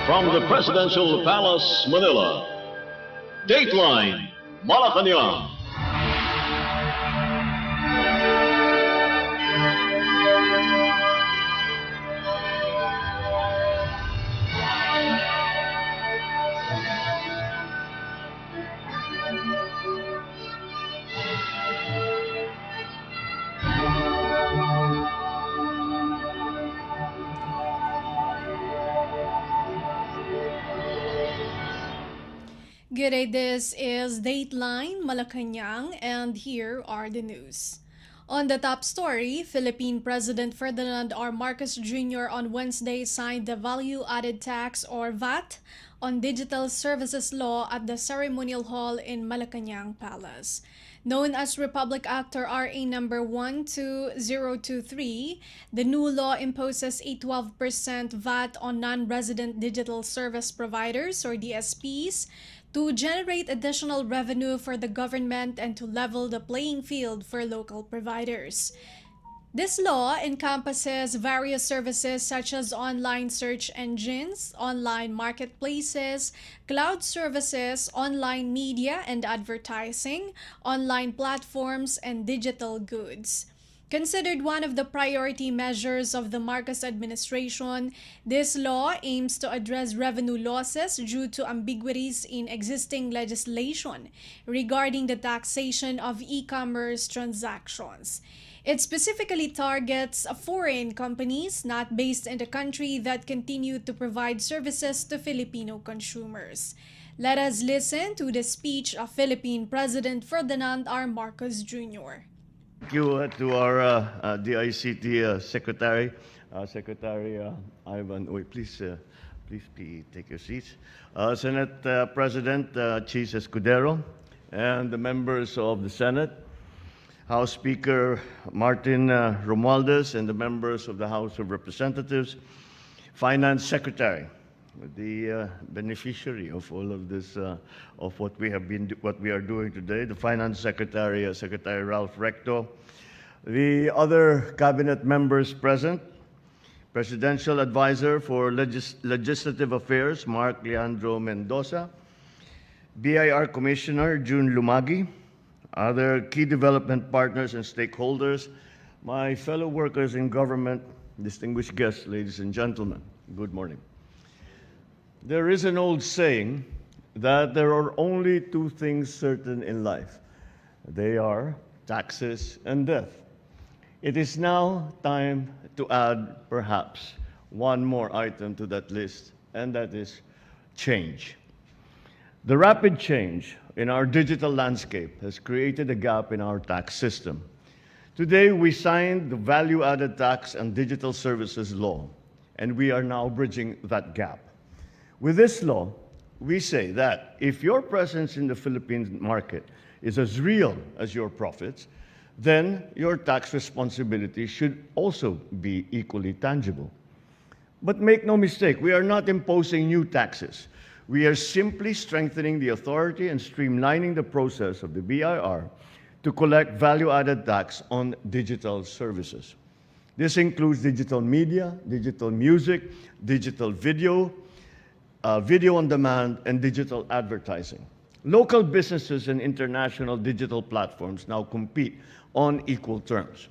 From the Presidential Palace, Manila, Dateline Malacañang. Good day, this is Dateline Malacañang, and here are the news. On the top story, Philippine President Ferdinand R. Marcos Jr. on Wednesday signed the Value-Added Tax or VAT on Digital Services Law at the Ceremonial Hall in Malacañang Palace. Known as Republic Act or RA number 12023, the new law imposes a 12% VAT on non-resident digital service providers or DSPs to generate additional revenue for the government and to level the playing field for local providers. This law encompasses various services such as online search engines, online marketplaces, cloud services, online media and advertising, online platforms, and digital goods. Considered one of the priority measures of the Marcos administration, this law aims to address revenue losses due to ambiguities in existing legislation regarding the taxation of e-commerce transactions. It specifically targets foreign companies not based in the country that continue to provide services to Filipino consumers. Let us listen to the speech of Philippine President Ferdinand R. Marcos Jr. Thank you to our DICT Secretary, Secretary Ivan. Wait, please take your seats. Senate President Chis Escudero, and the members of the Senate, House Speaker Martin Romualdez, and the members of the House of Representatives, Finance Secretary, the beneficiary of all of this, of what we are doing today, the Finance Secretary, Secretary Ralph Recto, the other cabinet members present, Presidential Advisor for Legislative Affairs, Mark Leandro Mendoza, BIR Commissioner June Lumagi, other key development partners and stakeholders, my fellow workers in government, distinguished guests, ladies and gentlemen, good morning. There is an old saying that there are only two things certain in life. They are taxes and death. It is now time to add perhaps one more item to that list, and that is change. The rapid change in our digital landscape has created a gap in our tax system. Today, we signed the Value-Added Tax and Digital Services Law, and we are now bridging that gap. With this law, we say that if your presence in the Philippine market is as real as your profits, then your tax responsibility should also be equally tangible. But make no mistake, we are not imposing new taxes. We are simply strengthening the authority and streamlining the process of the BIR to collect value-added tax on digital services. This includes digital media, digital music, digital video, video on demand, and digital advertising. Local businesses and international digital platforms now compete on equal terms.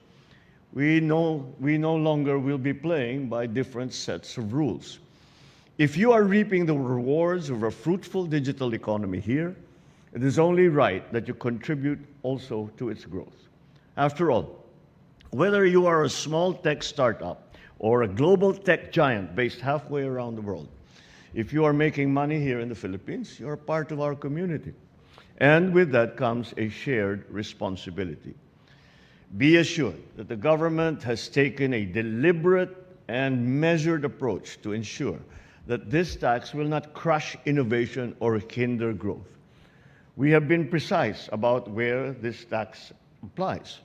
We no longer will be playing by different sets of rules. If you are reaping the rewards of a fruitful digital economy here, it is only right that you contribute also to its growth. After all, whether you are a small tech startup or a global tech giant based halfway around the world, if you are making money here in the Philippines, you're part of our community. And with that comes a shared responsibility. Be assured that the government has taken a deliberate and measured approach to ensure that this tax will not crush innovation or hinder growth. We have been precise about where this tax applies,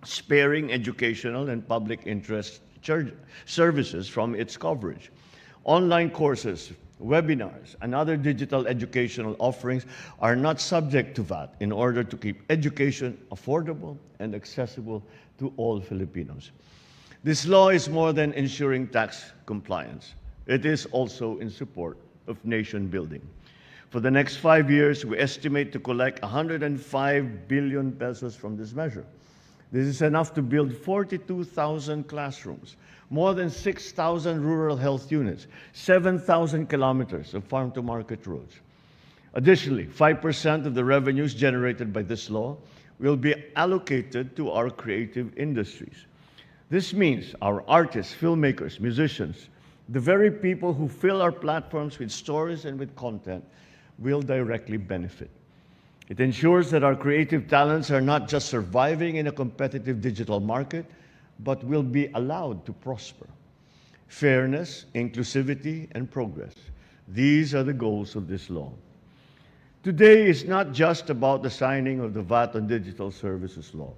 sparing educational and public interest services from its coverage. Online courses, webinars, and other digital educational offerings are not subject to VAT in order to keep education affordable and accessible to all Filipinos. This law is more than ensuring tax compliance. It is also in support of nation building. For the next 5 years, we estimate to collect 105 billion pesos from this measure. This is enough to build 42,000 classrooms, more than 6,000 rural health units, 7,000 kilometers of farm-to-market roads. Additionally, 5% of the revenues generated by this law will be allocated to our creative industries. This means our artists, filmmakers, musicians, the very people who fill our platforms with stories and with content will directly benefit. It ensures that our creative talents are not just surviving in a competitive digital market, but will be allowed to prosper. Fairness, inclusivity, and progress. These are the goals of this law. Today is not just about the signing of the VAT on Digital Services law.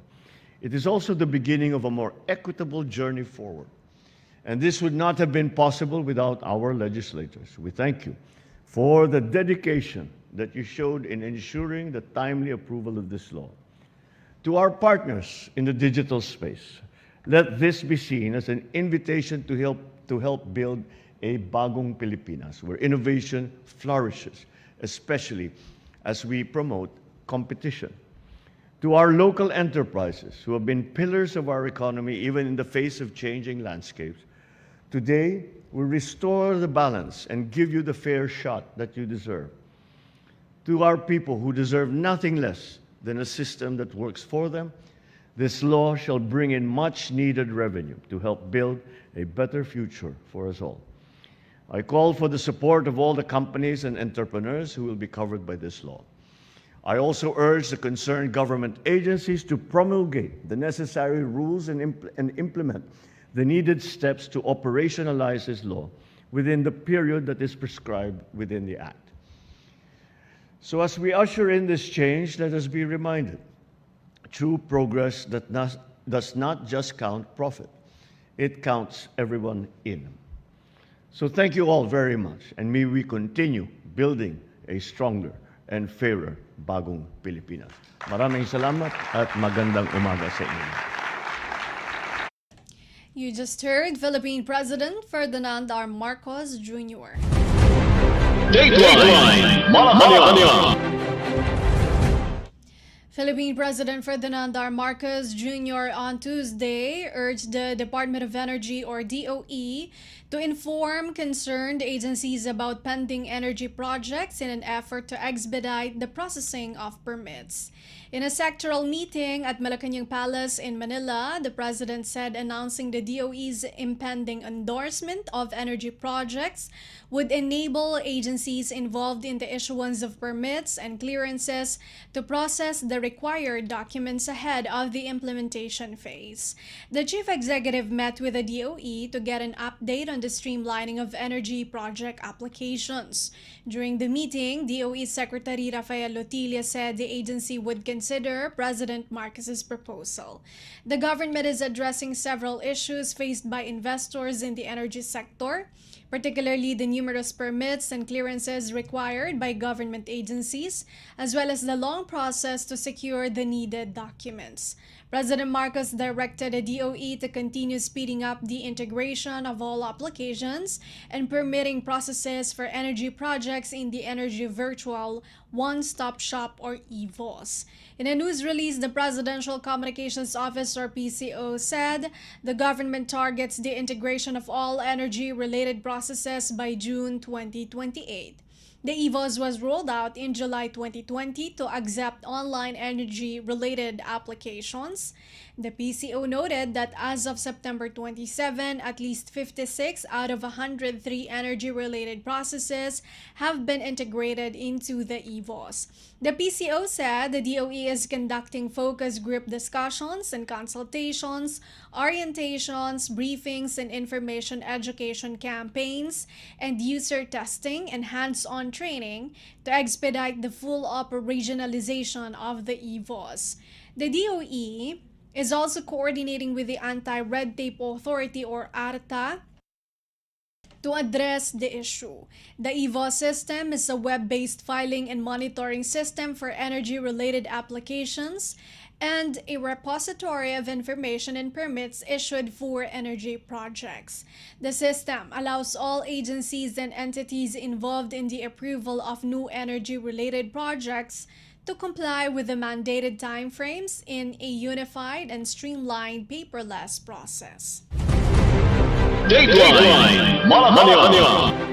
It is also the beginning of a more equitable journey forward. And this would not have been possible without our legislators. We thank you for the dedication that you showed in ensuring the timely approval of this law. To our partners in the digital space, let this be seen as an invitation to help build a bagong Pilipinas, where innovation flourishes, especially as we promote competition. To our local enterprises, who have been pillars of our economy even in the face of changing landscapes, today we restore the balance and give you the fair shot that you deserve. To our people who deserve nothing less than a system that works for them, this law shall bring in much needed revenue to help build a better future for us all. I call for the support of all the companies and entrepreneurs who will be covered by this law. I also urge the concerned government agencies to promulgate the necessary rules and implement the needed steps to operationalize this law within the period that is prescribed within the Act. So as we usher in this change, let us be reminded, true progress does not just count profit, it counts everyone in. So thank you all very much, and may we continue building a stronger and fairer bagong Pilipinas. Maraming salamat at magandang umaga sa inyo. You just heard Philippine President Ferdinand R. Marcos Jr. Dateline Malacañang. Philippine President Ferdinand R. Marcos Jr. on Tuesday urged the Department of Energy or DOE to inform concerned agencies about pending energy projects in an effort to expedite the processing of permits. In a sectoral meeting at Malacañang Palace in Manila, the President said announcing the DOE's impending endorsement of energy projects would enable agencies involved in the issuance of permits and clearances to process the required documents ahead of the implementation phase. The Chief Executive met with the DOE to get an update on the streamlining of energy project applications. During the meeting, DOE Secretary Rafael Lotilla said the agency would consider President Marcos's proposal. The government is addressing several issues faced by investors in the energy sector, particularly the numerous permits and clearances required by government agencies, as well as the long process to secure the needed documents. President Marcos directed the DOE to continue speeding up the integration of all applications and permitting processes for energy projects in the Energy Virtual One-Stop Shop or EVOS. In a news release, the Presidential Communications Office or PCO said the government targets the integration of all energy-related processes by June 2028. The EVOS was rolled out in July 2020 to accept online energy-related applications. The PCO noted that as of September 27, at least 56 out of 103 energy-related processes have been integrated into the EVOS. The PCO said the DOE is conducting focus group discussions and consultations, orientations, briefings, and information education campaigns, and user testing and hands-on training to expedite the full operationalization of the EVOS. The DOE is also coordinating with the Anti-Red Tape Authority or ARTA to address the issue. The EVOS system is a web-based filing and monitoring system for energy-related applications and a repository of information and permits issued for energy projects. The system allows all agencies and entities involved in the approval of new energy-related projects to comply with the mandated timeframes in a unified and streamlined paperless process. Dateline Malacañang.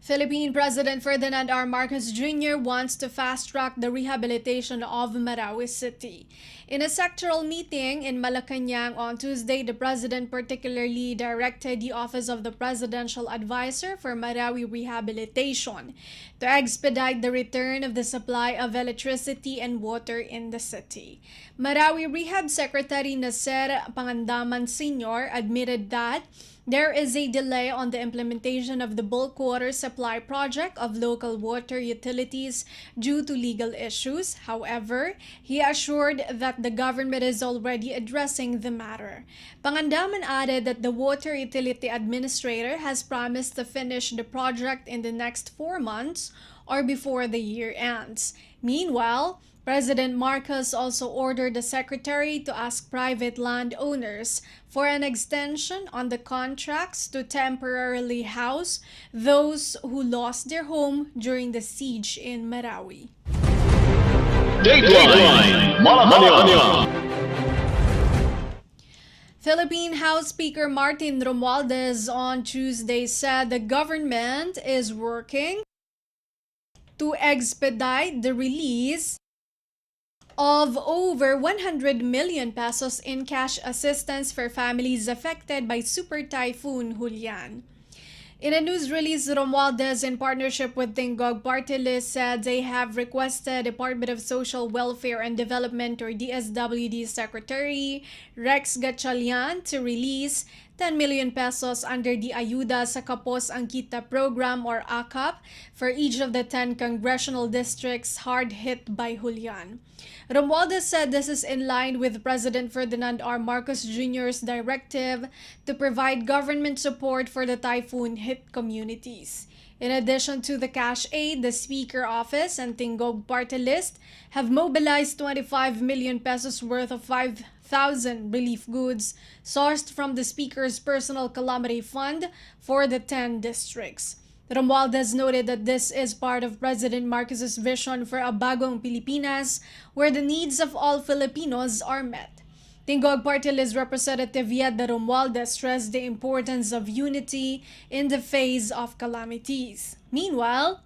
Philippine President Ferdinand R. Marcos Jr. wants to fast-track the rehabilitation of Marawi City. In a sectoral meeting in Malacañang on Tuesday, the President particularly directed the Office of the Presidential Advisor for Marawi Rehabilitation to expedite the return of the supply of electricity and water in the city. Marawi Rehab Secretary Nasser Pangandaman Sr. admitted that there is a delay on the implementation of the bulk water supply project of local water utilities due to legal issues. However, he assured that the government is already addressing the matter. Pangandaman added that the water utility administrator has promised to finish the project in the next 4 months or before the year ends. Meanwhile, President Marcos also ordered the secretary to ask private landowners for an extension on the contracts to temporarily house those who lost their home during the siege in Marawi. Dateline Malacañang. Philippine House Speaker Martin Romualdez on Tuesday said the government is working to expedite the release of over 100 million pesos in cash assistance for families affected by Super Typhoon Julian. In a news release, Romualdez, in partnership with Tingog Party List, said they have requested Department of Social Welfare and Development or DSWD Secretary Rex Gatchalian to release 10 million pesos under the Ayuda sa Kapos ang Kita program or AKAP for each of the 10 congressional districts hard hit by Julian. Romualdez said this is in line with President Ferdinand R. Marcos Jr.'s directive to provide government support for the typhoon-hit communities. In addition to the cash aid, the Speaker Office and Tingog Party List have mobilized 25 million pesos worth of 5,000 relief goods sourced from the Speaker's Personal Calamity Fund for the 10 districts. Romualdez noted that this is part of President Marcos's vision for a bagong Pilipinas where the needs of all Filipinos are met. Tingog Party List Representative Yedda Romualdez stressed the importance of unity in the face of calamities. Meanwhile,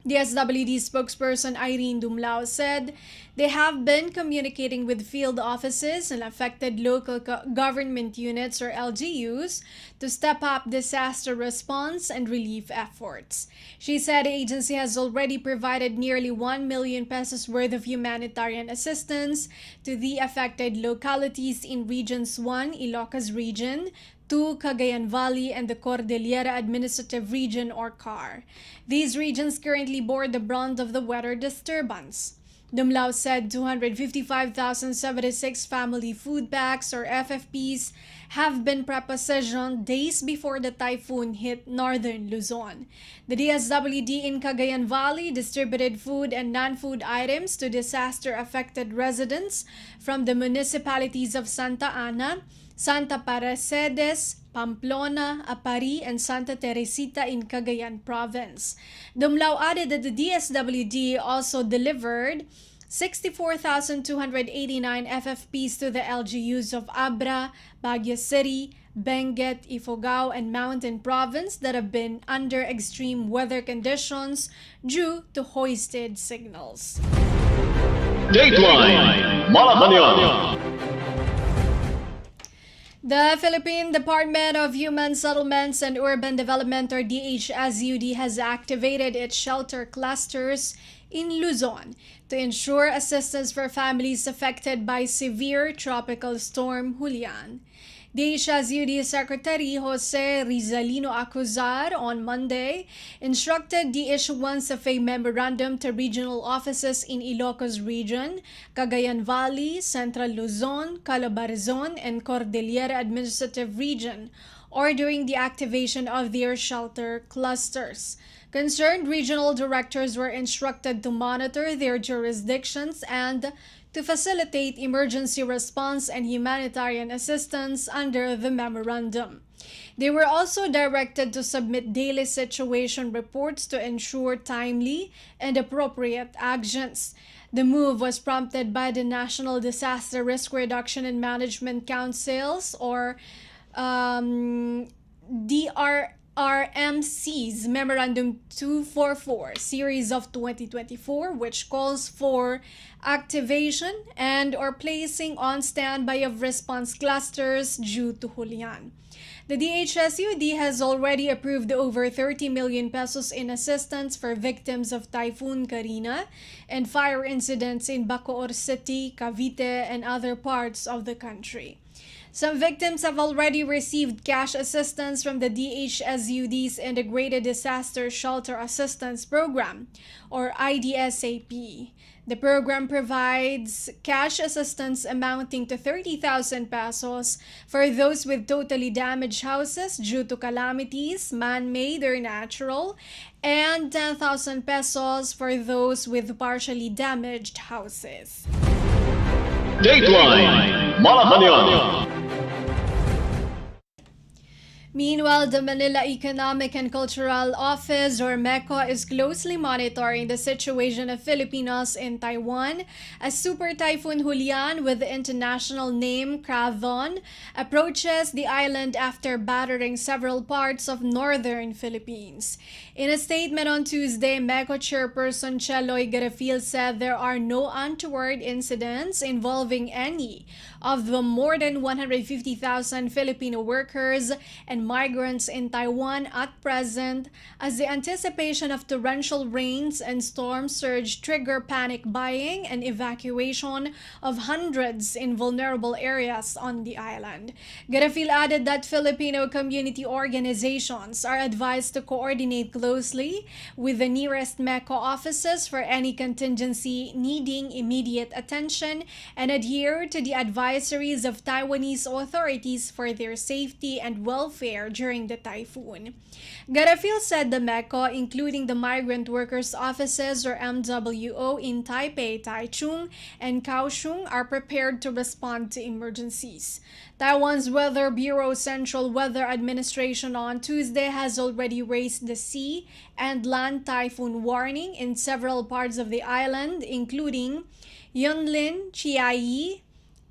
DSWD spokesperson Irene Dumlao said they have been communicating with field offices and affected local government units or LGUs to step up disaster response and relief efforts. She said the agency has already provided nearly 1 million pesos worth of humanitarian assistance to the affected localities in Regions 1, Ilocos Region, 2, Cagayan Valley, and the Cordillera Administrative Region or CAR. These regions currently bore the brunt of the weather disturbance. Dumlao said 255,076 family food packs or FFPs have been prepositioned days before the typhoon hit northern Luzon. The DSWD in Cagayan Valley distributed food and non-food items to disaster-affected residents from the municipalities of Santa Ana, Santa Paracedes, Pamplona, Apari, and Santa Teresita in Cagayan Province. Dumlao added that the DSWD also delivered 64,289 FFPs to the LGUs of Abra, Baguio City, Benguet, Ifugao, and Mountain Province that have been under extreme weather conditions due to hoisted signals. Dateline Malacañang. The Philippine Department of Human Settlements and Urban Development or DHSUD has activated its shelter clusters in Luzon to ensure assistance for families affected by severe tropical storm Julian. DHSUD Secretary Jose Rizalino Acuzar on Monday instructed the issuance of a memorandum to regional offices in Ilocos Region, Cagayan Valley, Central Luzon, Calabarzon, and Cordillera Administrative Region, ordering the activation of their shelter clusters. Concerned regional directors were instructed to monitor their jurisdictions and to facilitate emergency response and humanitarian assistance under the memorandum. They were also directed to submit daily situation reports to ensure timely and appropriate actions. The move was prompted by the National Disaster Risk Reduction and Management Council's, or DRRMC's Memorandum 244 series of 2024, which calls for activation and or placing on standby of response clusters due to Julian. The DHSUD has already approved over 30 million pesos in assistance for victims of Typhoon Karina and fire incidents in Bacoor City, Cavite, and other parts of the country. Some victims have already received cash assistance from the DHSUD's Integrated Disaster Shelter Assistance Program, or IDSAP. The program provides cash assistance amounting to 30,000 pesos for those with totally damaged houses due to calamities, man-made or natural, and 10,000 pesos for those with partially damaged houses. Dateline Malacañang. Meanwhile, the Manila Economic and Cultural Office, or MECO, is closely monitoring the situation of Filipinos in Taiwan as Super Typhoon Julian, with the international name Kravon, approaches the island after battering several parts of northern Philippines. In a statement on Tuesday, MECO Chairperson Cheloy Garafil said there are no untoward incidents involving any of the more than 150,000 Filipino workers and migrants in Taiwan at present, as the anticipation of torrential rains and storm surge trigger panic buying and evacuation of hundreds in vulnerable areas on the island. Garafil added that Filipino community organizations are advised to coordinate closely with the nearest MECO offices for any contingency needing immediate attention and adhere to the advisories of Taiwanese authorities for their safety and welfare during the typhoon. Garafil said the MECO, including the Migrant Workers Offices, or MWO, in Taipei, Taichung, and Kaohsiung, are prepared to respond to emergencies. Taiwan's Weather Bureau Central Weather Administration on Tuesday has already raised the sea and land typhoon warning in several parts of the island, including Yunlin, Chiayi,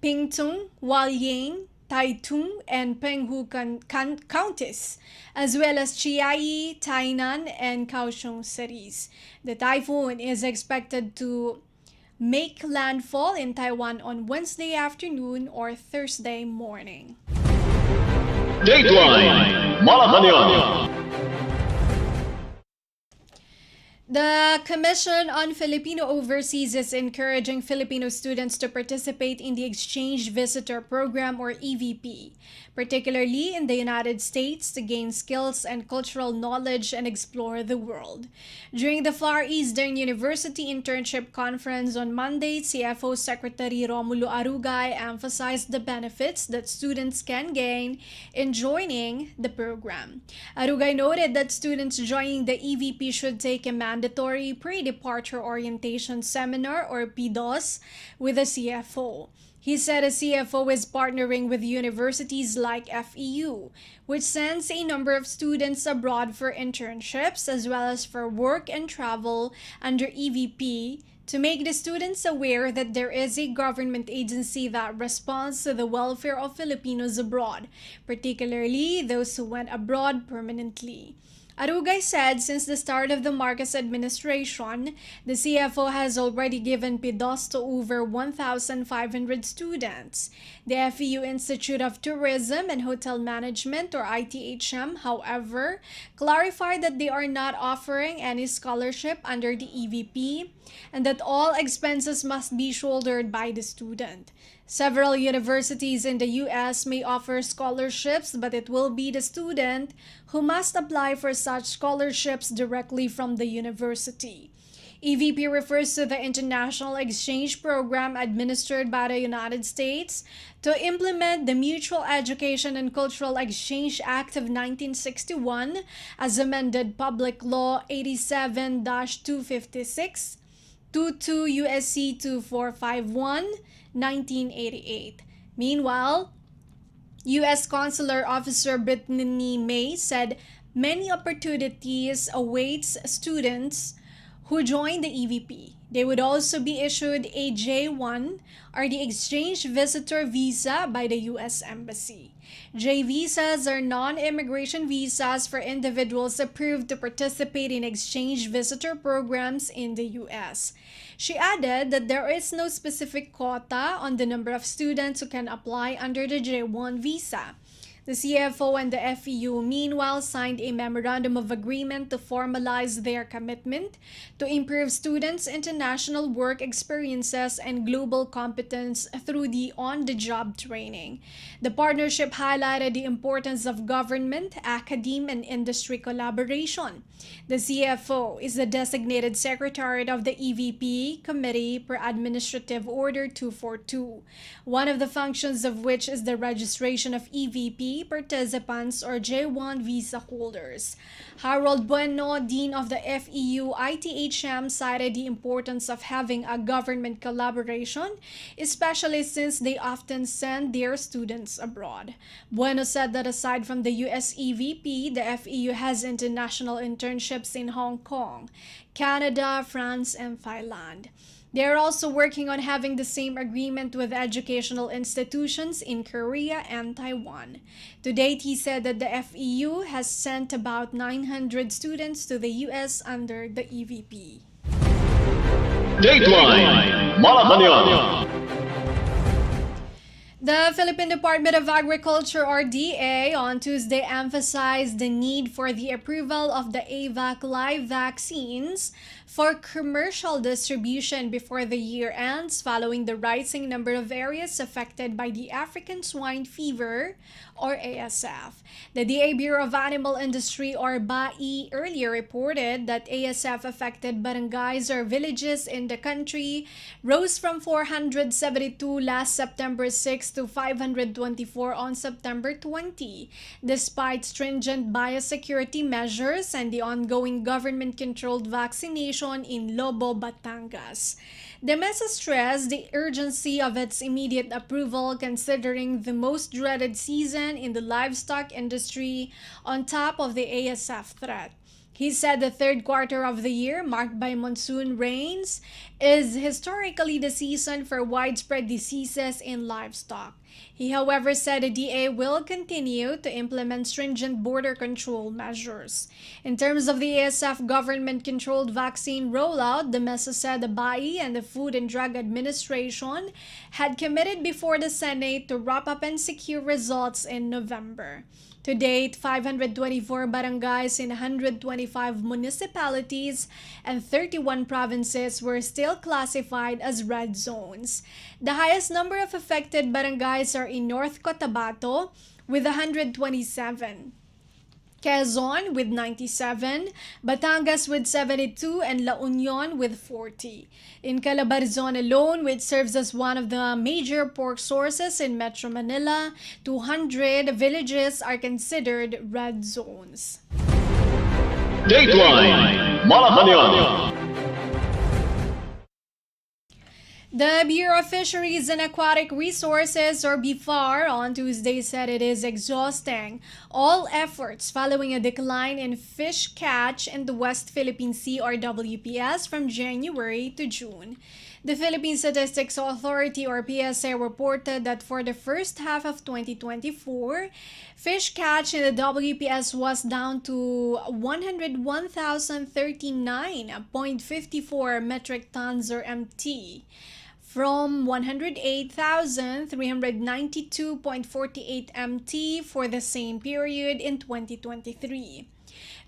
Pingtung, Hualien, Taitung, and Penghu counties, as well as Chiayi, Tainan, and Kaohsiung cities. The typhoon is expected to make landfall in Taiwan on Wednesday afternoon or Thursday morning. Dateline Malacañang. The Commission on Filipino Overseas is encouraging Filipino students to participate in the Exchange Visitor Program, or EVP, particularly in the United States, to gain skills and cultural knowledge and explore the world. During the Far Eastern University Internship Conference on Monday, CFO Secretary Romulo Arugay emphasized the benefits that students can gain in joining the program. Arugay noted that students joining the EVP should take a mandatory pre-departure orientation seminar, or PDOS, with a CFO. He said a CFO is partnering with universities like FEU, which sends a number of students abroad for internships as well as for work and travel under EVP, to make the students aware that there is a government agency that responds to the welfare of Filipinos abroad, particularly those who went abroad permanently. Arugay said since the start of the Marcos administration, the CFO has already given PDOS to over 1,500 students. The FEU Institute of Tourism and Hotel Management, or ITHM, however, clarified that they are not offering any scholarship under the EVP and that all expenses must be shouldered by the student. Several universities in the U.S. may offer scholarships, but it will be the student who must apply for such scholarships directly from the university. EVP refers to the International Exchange Program administered by the United States to implement the Mutual Education and Cultural Exchange Act of 1961 as amended Public Law 87-256, 22 USC 2451, 1988. Meanwhile, U.S. Consular Officer Brittany May said many opportunities awaits students who join the EVP. They would also be issued a J1 or the Exchange Visitor Visa by the U.S. Embassy. J visas are non-immigration visas for individuals approved to participate in exchange visitor programs in the U.S. She added that there is no specific quota on the number of students who can apply under the J1 visa. The CFO and the FEU meanwhile signed a memorandum of agreement to formalize their commitment to improve students' international work experiences and global competence through the on-the-job training. The partnership highlighted the importance of government, academe, and industry collaboration. The CFO is the designated secretary of the EVP Committee per Administrative Order 242, one of the functions of which is the registration of EVP participants or J1 visa holders. Harold Bueno, Dean of the FEU ITHM, cited the importance of having a government collaboration, especially since they often send their students abroad. Bueno said that aside from the US EVP, the FEU has international internships in Hong Kong, Canada, France, and Thailand. They are also working on having the same agreement with educational institutions in Korea and Taiwan. To date, he said that the FEU has sent about 900 students to the US under the EVP. Dateline Malacañang. The Philippine Department of Agriculture or DA on Tuesday emphasized the need for the approval of the AVAC live vaccines for commercial distribution before the year ends following the rising number of areas affected by the African swine fever or ASF. The DA Bureau of Animal Industry or BAI earlier reported that ASF affected barangays or villages in the country rose from 472 last September 6 to 524 on September 20, despite stringent biosecurity measures and the ongoing government-controlled vaccination in Lobo, Batangas. The mesa stressed the urgency of its immediate approval considering the most dreaded season in the livestock industry on top of the ASF threat. He said the third quarter of the year, marked by monsoon rains, is historically the season for widespread diseases in livestock. He, however, said the DA will continue to implement stringent border control measures. In terms of the ASF government-controlled vaccine rollout, the MESA said the BAI and the Food and Drug Administration had committed before the Senate to wrap up and secure results in November. To date, 524 barangays in 125 municipalities and 31 provinces were still classified as red zones. The highest number of affected barangays are in North Cotabato with 127. Quezon with 97, Batangas with 72, and La Union with 40. In Calabarzon alone, which serves as one of the major pork sources in Metro Manila, 200 villages are considered red zones. Dateline Malacañang. The Bureau of Fisheries and Aquatic Resources, or BFAR, on Tuesday said it is exhausting all efforts following a decline in fish catch in the West Philippine Sea, or WPS, from January to June. The Philippine Statistics Authority, or PSA, reported that for the first half of 2024, fish catch in the WPS was down to 101,039.54 metric tons or MT, from 108,392.48 MT for the same period in 2023.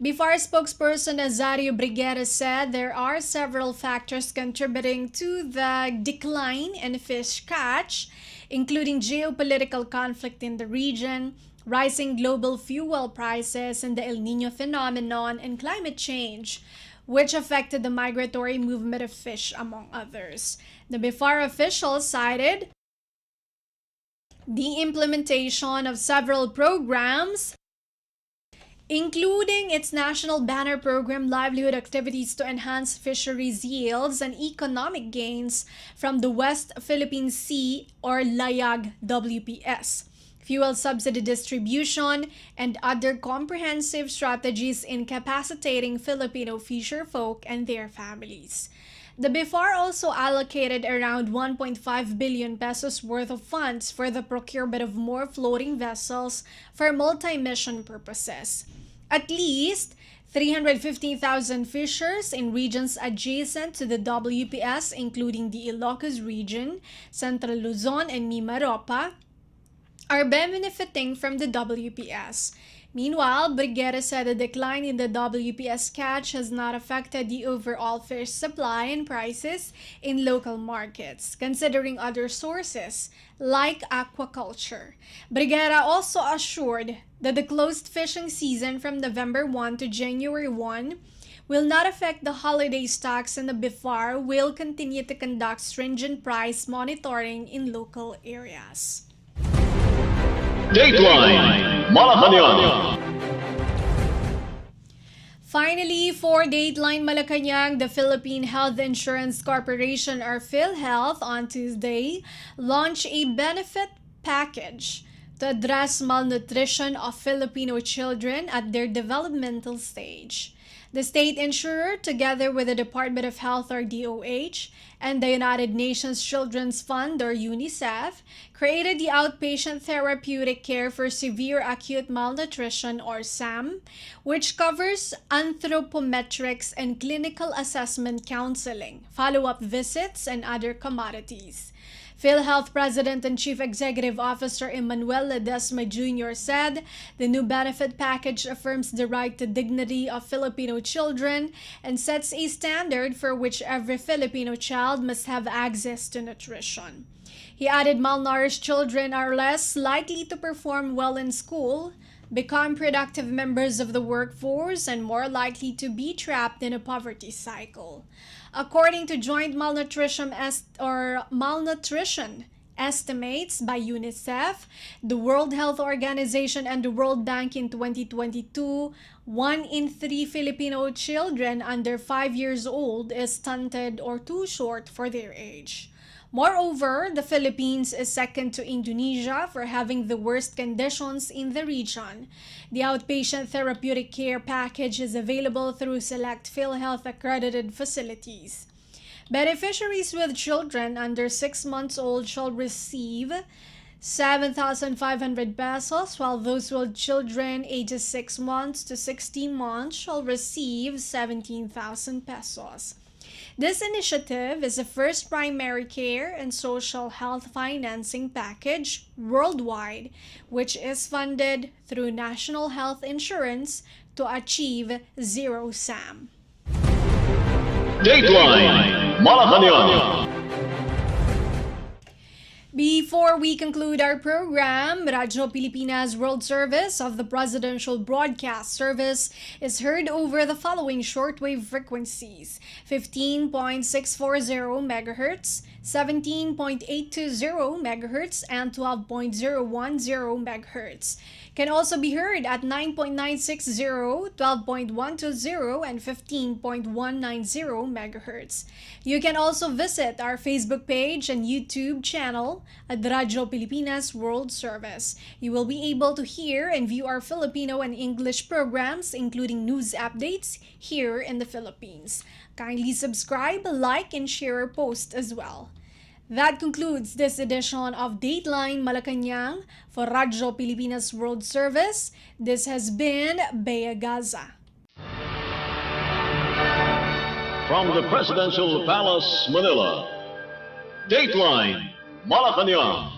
BFAR spokesperson Nazario Briguera said there are several factors contributing to the decline in fish catch, including geopolitical conflict in the region, rising global fuel prices, and the El Niño phenomenon and climate change, which affected the migratory movement of fish, among others. The BIFAR officials cited the implementation of several programs, including its national banner program livelihood activities to enhance fisheries yields and economic gains from the West Philippine Sea or LAYAG WPS, fuel subsidy distribution, and other comprehensive strategies in capacitating Filipino fisherfolk and their families. The BIFAR also allocated around 1.5 billion pesos worth of funds for the procurement of more floating vessels for multi-mission purposes. At least 315,000 fishers in regions adjacent to the WPS, including the Ilocos region, Central Luzon, and Mimaropa, are benefiting from the WPS. Meanwhile, Briguera said the decline in the WPS catch has not affected the overall fish supply and prices in local markets, considering other sources like aquaculture. Briguera also assured that the closed fishing season from November 1 to January 1 will not affect the holiday stocks, and the BIFAR will continue to conduct stringent price monitoring in local areas. Dateline Malacañang. Finally, for Dateline Malacañang, the Philippine Health Insurance Corporation, or PhilHealth, on Tuesday launched a benefit package to address malnutrition of Filipino children at their developmental stage. The state insurer, together with the Department of Health, or DOH, and the United Nations Children's Fund, or UNICEF, created the Outpatient Therapeutic Care for Severe Acute Malnutrition, or SAM, which covers anthropometrics and clinical assessment counseling, follow-up visits, and other commodities. PhilHealth President and Chief Executive Officer Emmanuel Ledesma Jr. said the new benefit package affirms the right to dignity of Filipino children and sets a standard for which every Filipino child must have access to nutrition. He added malnourished children are less likely to perform well in school, become productive members of the workforce, and more likely to be trapped in a poverty cycle. According to joint malnutrition estimates by UNICEF, the World Health Organization, and the World Bank in 2022, 1 in 3 Filipino children under 5 years old is stunted or too short for their age. Moreover, the Philippines is second to Indonesia for having the worst conditions in the region. The outpatient therapeutic care package is available through select PhilHealth accredited facilities. Beneficiaries with children under 6 months old shall receive 7,500 pesos, while those with children ages 6 months to 16 months shall receive 17,000 pesos. This initiative is the first primary care and social health financing package worldwide, which is funded through national health insurance to achieve zero SAM. Dateline Malacañang. Before we conclude our program, Radyo Pilipinas World Service of the Presidential Broadcast Service is heard over the following shortwave frequencies: 15.640 MHz, 17.820 MHz, and 12.010 MHz. Can also be heard at 9.960, 12.120, and 15.190 MHz. You can also visit our Facebook page and YouTube channel at Radyo Pilipinas World Service. You will be able to hear and view our Filipino and English programs, including news updates here in the Philippines. Kindly subscribe, like, and share our post as well. That concludes this edition of Dateline Malacañang for Radyo Pilipinas World Service. This has been Bea Gaza. From the Presidential Palace, Manila, Dateline Malacañang.